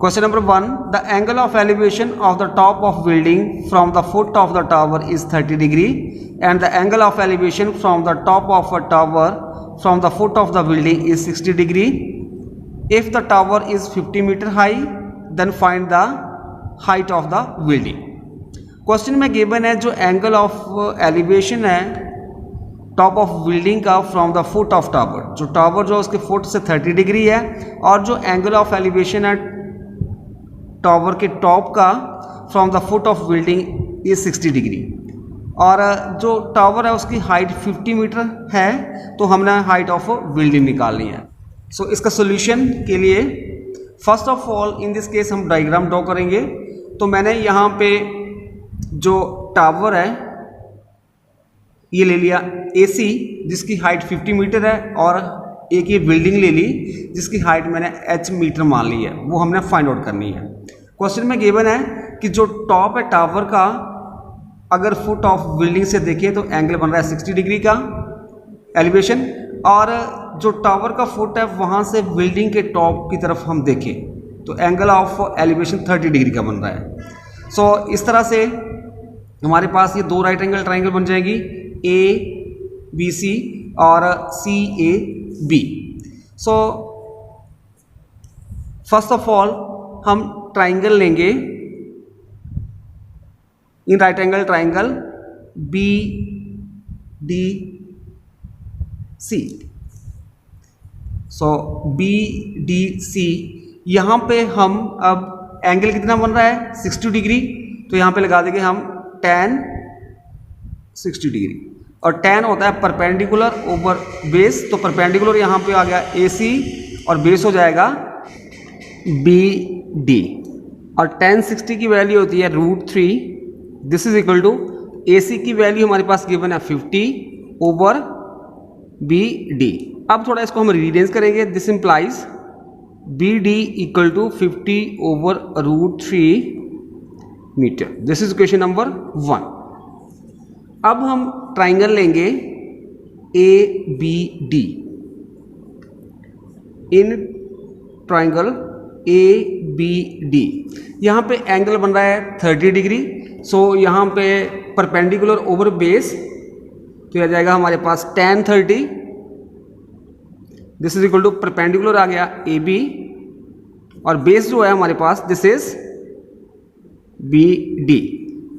Question number 1. The angle of elevation of the top of building from the foot of the tower is 30 degree and the angle of elevation from the top of a tower from the foot of the building is 60 degree. If the tower is 50 meter high, then find the height of the building. Question में given है जो angle of elevation है top of building का from the foot of tower, जो tower जो उसके foot से 30 degree है और जो एंगल ऑफ एलिवेशन है टावर के टॉप का from the foot of building is 60 degree और जो टावर है उसकी हाइट 50 मीटर है, तो हमने हाइट ऑफ बिल्डिंग निकालनी है. सो इसका सोल्यूशन के लिए first of all in this case हम डायग्राम ड्रॉ करेंगे. तो मैंने यहाँ पे जो टावर है ये ले लिया AC जिसकी हाइट 50 मीटर है और एक ये बिल्डिंग ले ली जिसकी हाइट मैंने H मीटर मान ली है, वो हमने फाइंड आउट करनी है. क्वेश्चन में गिवन है कि जो टॉप है टावर का अगर फुट ऑफ बिल्डिंग से देखें तो एंगल बन रहा है 60 डिग्री का एलिवेशन और जो टावर का फुट है वहाँ से बिल्डिंग के टॉप की तरफ हम देखें तो एंगल ऑफ एलिवेशन 30 डिग्री का बन रहा है. सो इस तरह से हमारे पास ये दो राइट एंगल ट्राइंगल बन जाएगी ABC और CAB. So first of all हम ट्राइंगल लेंगे in right angle triangle BDC. So BDC यहाँ पे हम अब एंगल कितना बन रहा है 60 डिग्री, तो यहाँ पे लगा देंगे हम tan 60 डिग्री और tan होता है परपेंडिकुलर ओवर बेस, तो परपेंडिकुलर यहाँ पे आ गया AC और बेस हो जाएगा BD और tan 60 की वैल्यू होती है √3. This is equal to AC की वैल्यू हमारे पास गिवन है 50 ओवर BD. अब थोड़ा इसको हम रीअरेंज करेंगे. This implies BD equal to 50 over √3 meter. This is question number 1. अब हम ट्राइंगल लेंगे ABD. इन ट्राइंगल ABD यहाँ पे एंगल बन रहा है 30 डिग्री. सो यहाँ पे परपेंडिकुलर ओवर बेस तो यह जाएगा हमारे पास tan 30. This is equal to perpendicular आ गया AB और बेस जो है हमारे पास दिस इज BD.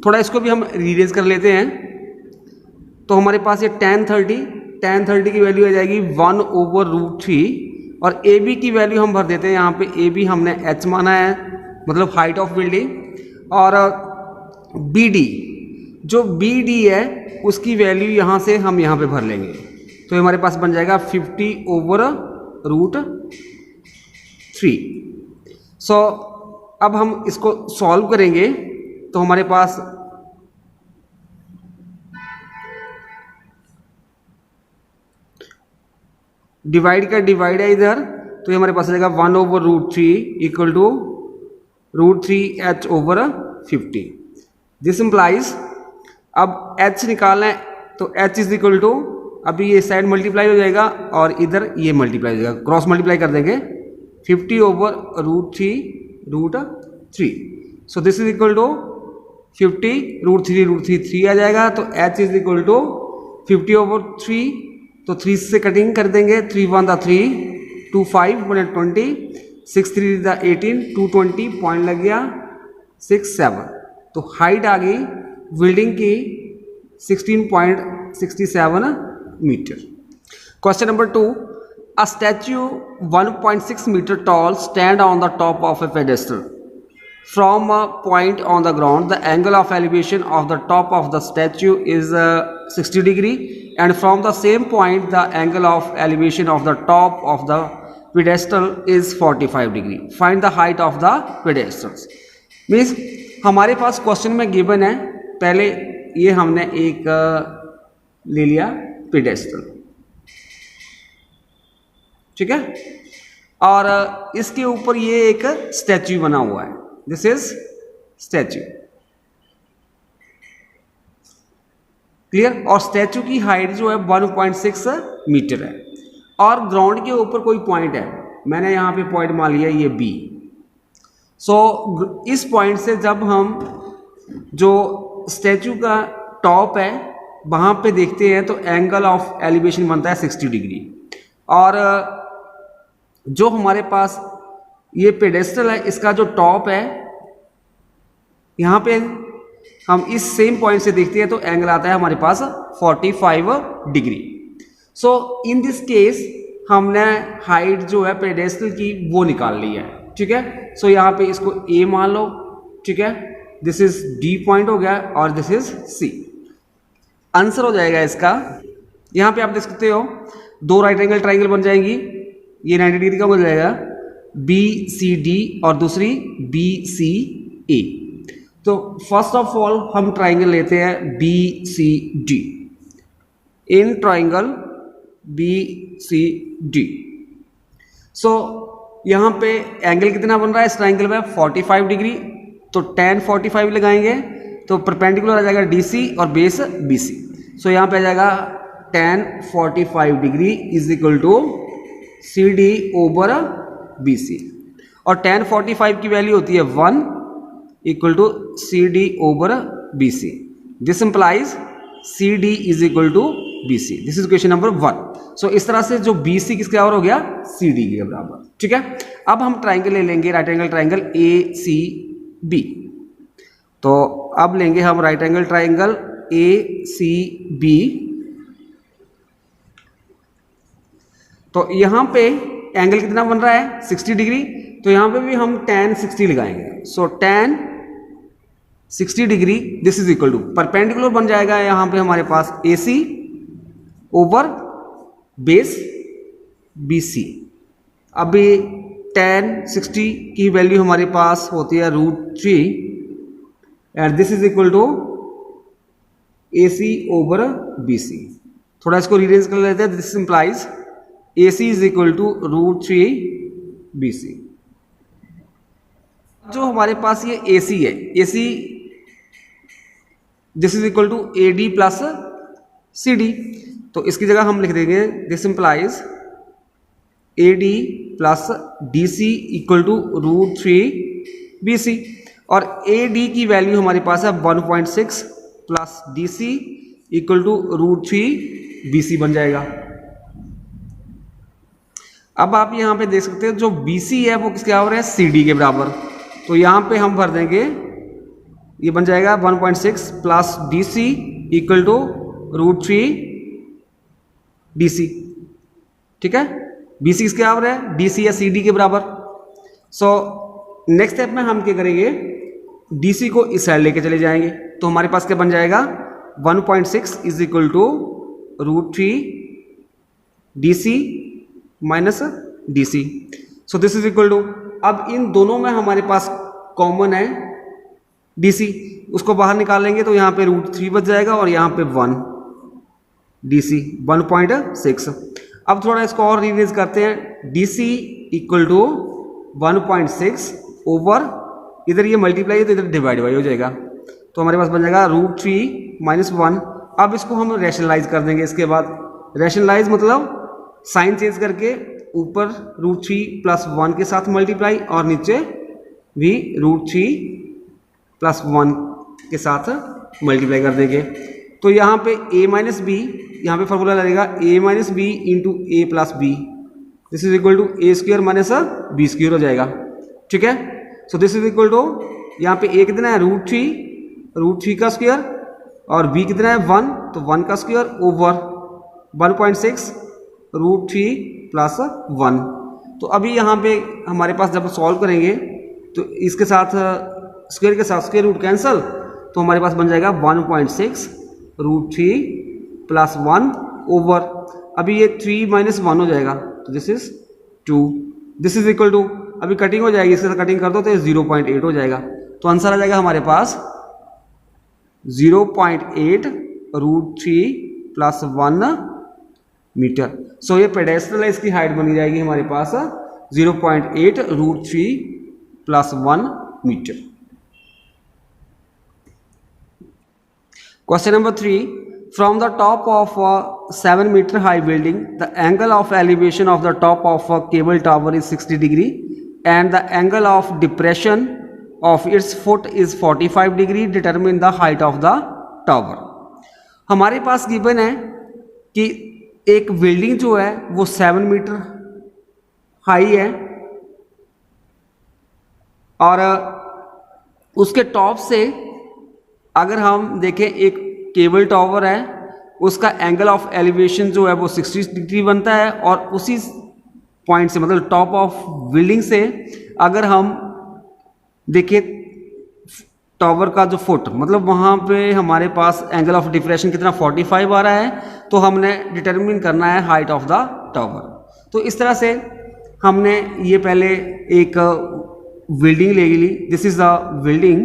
थोड़ा इसको भी हम रीअरेंज कर लेते हैं. तो हमारे पास ये tan 30 की वैल्यू आ जाएगी 1 ओवर √3 और AB की वैल्यू हम भर देते हैं. यहाँ पे AB हमने H माना है मतलब हाइट ऑफ बिल्डिंग और BD जो BD है उसकी वैल्यू यहाँ से हम यहाँ पे भर लेंगे, तो हमारे पास बन जाएगा 50 ओवर √3. सो अब हम इसको सॉल्व करेंगे तो हमारे पास डिवाइड का डिवाइड है इधर, तो ये हमारे पास आ जाएगा 1 over √3 equal to √3H over 50. This implies अब H निकालना है तो H इज इक्वल टू अभी ये साइड मल्टीप्लाई हो जाएगा और इधर ये मल्टीप्लाई हो जाएगा, क्रॉस मल्टीप्लाई कर देंगे 50 over √3. So this is equal to 50 √3 3 आ जाएगा, तो H is equal to 50 over 3, तो 3 से कटिंग कर देंगे. 3 1 3 2 5 20 6 3 18 220 पॉइंट लग गया 6 7. तो हाइट आ गई बिल्डिंग की 16.67 meter. Question number 2. A statue 1.6 meter tall stand on the top of a pedestal. From a point on the ground, the angle of elevation of the top of the statue is 60 degree and from the same point the angle of elevation of the top of the pedestal is 45 degree. Find the height of the pedestals. Means हमारे पास question में given है, पहले ये हमने एक ले लिया pedestal, ठीक है, और इसके ऊपर ये एक स्टैच्यू बना हुआ है. This is statue, clear. और स्टैच्यू की हाइट जो है 1.6 मीटर है और ग्राउंड के ऊपर कोई पॉइंट है, मैंने यहाँ पे पॉइंट मान लिया ये B. सो इस पॉइंट से जब हम जो स्टैचू का टॉप है वहाँ पे देखते हैं तो एंगल ऑफ एलिवेशन बनता है 60 डिग्री। और जो हमारे पास ये पेडेस्टल है इसका जो टॉप है यहाँ पे हम इस सेम पॉइंट से देखते हैं तो एंगल आता है हमारे पास 45 degree. So in this case हमने हाइट जो है पेडेस्टल की वो निकाल ली है, ठीक है। सो यहाँ पे इसको ए मान लो, ठीक है, दिस इज डी पॉइंट हो गया और दिस इज सी। आंसर हो जाएगा इसका। यहाँ पे आप देख सकते हो दो राइट एंगल ट्राइंगल बन जाएंगी, ये 90 डिग्री का हो जाएगा बी सी डी और दूसरी बी सी ए। तो फर्स्ट ऑफ ऑल हम ट्राइंगल लेते हैं B C D. In triangle B C D, so यहाँ पे एंगल कितना बन रहा है इस ट्राइंगल में 45 डिग्री। तो tan 45 लगाएंगे तो परपेंडिकुलर आ जाएगा डीसी और बेस बीसी। सो यहाँ पे आ जाएगा tan 45 degree is equal to C D over B C. और tan 45 की वैल्यू होती है 1 equal to C D over B C. This implies C D is equal to B C. This is question number 1। सो इस तरह से जो B C किसके बराबर हो गया, सी डी के बराबर, ठीक है। अब हम ट्राइंगल ले लेंगे right angle triangle A C B. तो अब लेंगे हम right angle triangle A C B. तो यहाँ पे एंगल कितना बन रहा है 60 डिग्री। तो यहाँ पे भी हम tan 60 लगाएंगे। So tan 60 degree this is equal to perpendicular बन जाएगा यहाँ पे हमारे पास A C over base B C. अभी tan 60 की वैल्यू हमारे पास होती है √3 and this is equal to A C over B C. थोड़ा इसको रीअरेंज कर लेते हैं। This implies A C is equal to √3 B C. जो हमारे पास ये ए सी है, A C this is equal to A D plus C D. तो इसकी जगह हम लिख देंगे this implies A D plus D C equal to √3 B C. और ए डी की वैल्यू हमारे पास है 1.6 plus D C equal to √3 B C बन जाएगा। अब आप यहाँ पे देख सकते हो जो बी सी है वो किसके बराबर है, सी डी के बराबर। तो यहाँ पे हम भर देंगे, ये बन जाएगा 1.6 plus D C equal to √3 D C, ठीक है। बी सी किसके बराबर है, डी सी या सी डी के बराबर। सो नेक्स्ट स्टेप में हम क्या करेंगे, डी सी को इस साइड लेके चले जाएंगे। तो हमारे पास क्या बन जाएगा 1.6 is equal to √3 D C minus D C. So this is equal to, अब इन दोनों में हमारे पास कॉमन है डी सी, उसको बाहर निकालेंगे तो यहाँ पे √3 बच जाएगा और यहाँ पे 1 डी सी 1.6। अब थोड़ा इसको और रिवाइज करते हैं। D C equal to 1.6 over, इधर ये मल्टीप्लाई है तो इधर डिवाइड हो जाएगा। तो हमारे पास बन जाएगा √3 माइनस 1। अब इसको हम रैशनलाइज कर देंगे। इसके बाद रैशनलाइज मतलब साइन चेंज करके ऊपर √3 प्लस 1 के साथ मल्टीप्लाई और नीचे भी √3 प्लस 1 के साथ मल्टीप्लाई कर देंगे। तो यहाँ पे a माइनस बी, यहाँ पे फॉर्मूला लगेगा a minus B into A plus B. This is equal to A square minus B square हो जाएगा, ठीक है। So this is equal to, यहाँ पे a कितना है √3 का स्क्वायर और b कितना है 1, तो 1 का स्क्वायर ओवर 1.6 √3 प्लस 1। तो अभी यहाँ पे हमारे पास जब सॉल्व करेंगे तो इसके साथ स्क्वायर के साथ स्क्वायर रूट कैंसल, तो हमारे पास बन जाएगा 1.6 √3 प्लस 1 ओवर, अभी ये 3 माइनस 1 हो जाएगा तो this is 2। This is equal to, अभी कटिंग हो जाएगी, इसके साथ कटिंग कर दो तो 0.8 हो जाएगा। तो आंसर आ जाएगा हमारे पास 0.8 √3 प्लस 1 मीटर। सो ये पेडेस्ट्रल है, इसकी हाइट बनी जाएगी हमारे पास 0.8 √3 plus 1 metre. Question number 3. From the top of a 7 meter high building, the angle of elevation of the top of a cable tower is 60 degree and the angle of depression of its foot is 45 degree. Determine the height of the tower. हमारे पास given है कि एक building जो है वो 7 metre high है और उसके टॉप से अगर हम देखें एक केबल टावर है, उसका एंगल ऑफ एलिवेशन जो है वो 60 डिग्री बनता है और उसी पॉइंट से मतलब टॉप ऑफ बिल्डिंग से अगर हम देखें टावर का जो फुट मतलब वहाँ पे हमारे पास एंगल ऑफ डिप्रेशन कितना 45 आ रहा है, तो हमने डिटरमिन करना है हाइट ऑफ द टावर। तो इस तरह से हमने ये पहले एक बिल्डिंग ले ली, दिस इज द बिल्डिंग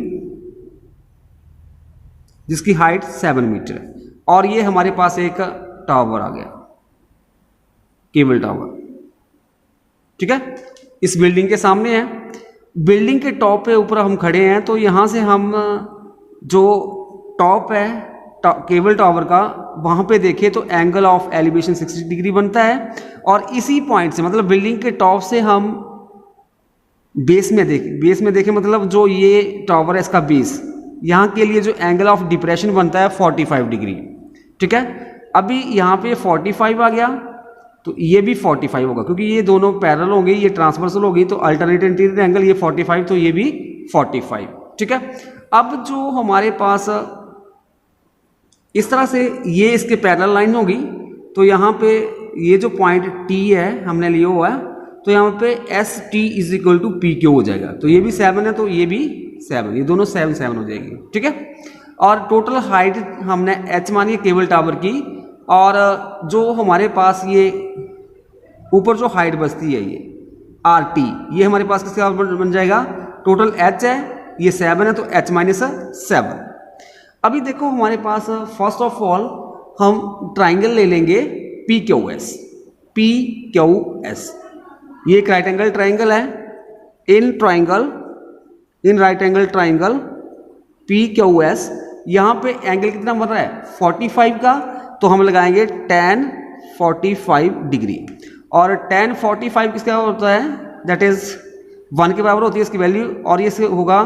जिसकी हाइट 7 मीटर है और ये हमारे पास एक टावर आ गया, केबल टावर, ठीक है। इस बिल्डिंग के सामने है, बिल्डिंग के टॉप पे ऊपर हम खड़े हैं, तो यहाँ से हम जो टॉप है केबल टावर का वहाँ पे देखें तो एंगल ऑफ एलिवेशन 60 डिग्री बनता है और इसी पॉइंट से मतलब बिल्डिंग के टॉप से हम बेस में देखें मतलब जो ये टावर है इसका बेस, यहाँ के लिए जो एंगल ऑफ डिप्रेशन बनता है 45 डिग्री, ठीक है। अभी यहाँ पे 45 आ गया तो ये भी 45 होगा क्योंकि ये दोनों पैरेलल होंगे, ये ट्रांसवर्सल होगी, तो अल्टरनेट इंटीरियर एंगल ये 45 तो ये भी 45, ठीक है। अब जो हमारे पास इस तरह से ये इसके पैरेलल लाइन होगी, तो यहाँ पे ये जो पॉइंट T है हमने लिया हुआ है, तो यहाँ पे S T is equal to P Q हो जाएगा, तो ये भी 7 है तो ये भी 7, ये दोनों 7 हो जाएगी, ठीक है। और टोटल हाइट हमने h मानी है केबल टावर की, और जो हमारे पास ये ऊपर जो हाइट बचती है ये आर टी, ये हमारे पास किसका बन जाएगा, टोटल h है ये 7 है तो h माइनस 7। अभी देखो हमारे पास फर्स्ट ऑफ ऑल हम ट्राइंगल ले लेंगे पी क्यू एस, ये एक राइट एंगल ट्राइंगल है। In right angle triangle P Q S, यहाँ पे एंगल कितना बन रहा है 45 का, तो हम लगाएंगे tan 45 डिग्री, और tan 45 किसका होता है, दैट इज 1 के बराबर होती है इसकी वैल्यू, और ये होगा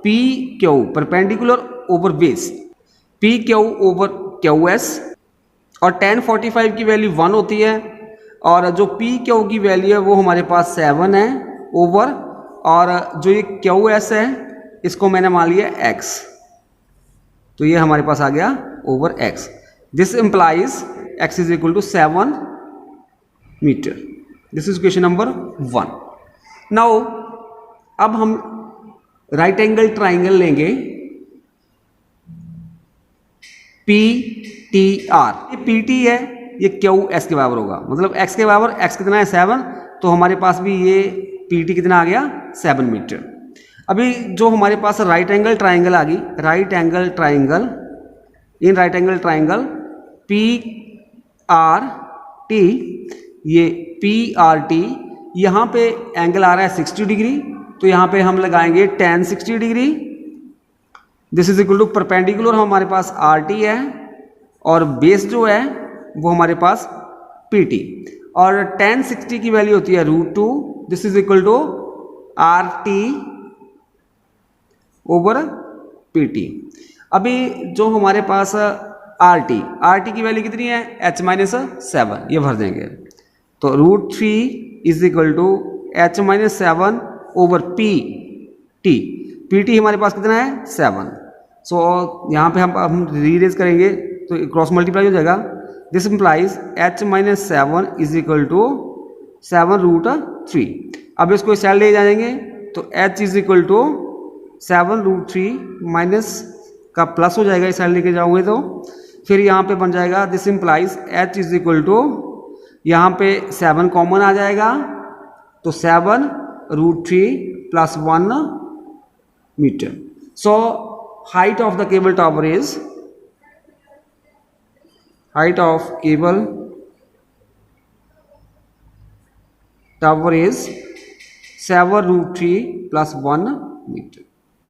P Q perpendicular over base, P Q over Q S, और tan 45 की वैल्यू 1 होती है, और जो पी क्यू की वैल्यू है वो हमारे पास 7 है ओवर, और जो ये क्यू एस है इसको मैंने मान लिया x, तो ये हमारे पास आ गया over x। This implies x is equal to 7 metre. This is question number 1। Now अब हम राइट एंगल ट्राइंगल लेंगे PTR, ये PT है, ये QS के बराबर होगा, मतलब x के बराबर, x कितना है 7, तो हमारे पास भी ये PT कितना आ गया 7 मीटर। अभी जो हमारे पास राइट एंगल ट्राइंगल आ गई, right angle triangle, in right angle triangle PRT, ये PRT यहाँ पे एंगल आ रहा है 60 डिग्री, तो यहाँ पे हम लगाएंगे tan 60 degree. This is equal to perpendicular हमारे पास RT है, और बेस जो है वो हमारे पास PT, और tan 60 की वैल्यू होती है √2। This is equal to RT over PT। अभी जो हमारे पास RT की वैल्यू कितनी है h माइनस 7, ये भर देंगे, तो √3 is equal to h minus 7 over PT हमारे पास कितना है 7। सो यहाँ पे हम रीरेज करेंगे तो क्रॉस मल्टीप्लाई हो जाएगा। This implies h minus 7 is equal to 7√3। अब इसको इस साइड ले जाएंगे तो h is equal to 7√3 minus का प्लस हो जाएगा, इस साइड लेके जाओगे तो फिर यहाँ पे बन जाएगा, this implies h is equal to, यहाँ पे 7 कॉमन आ जाएगा तो 7√3 plus 1 metre. So height of the cable tower is, height of cable tower is 7√3 plus 1 meter.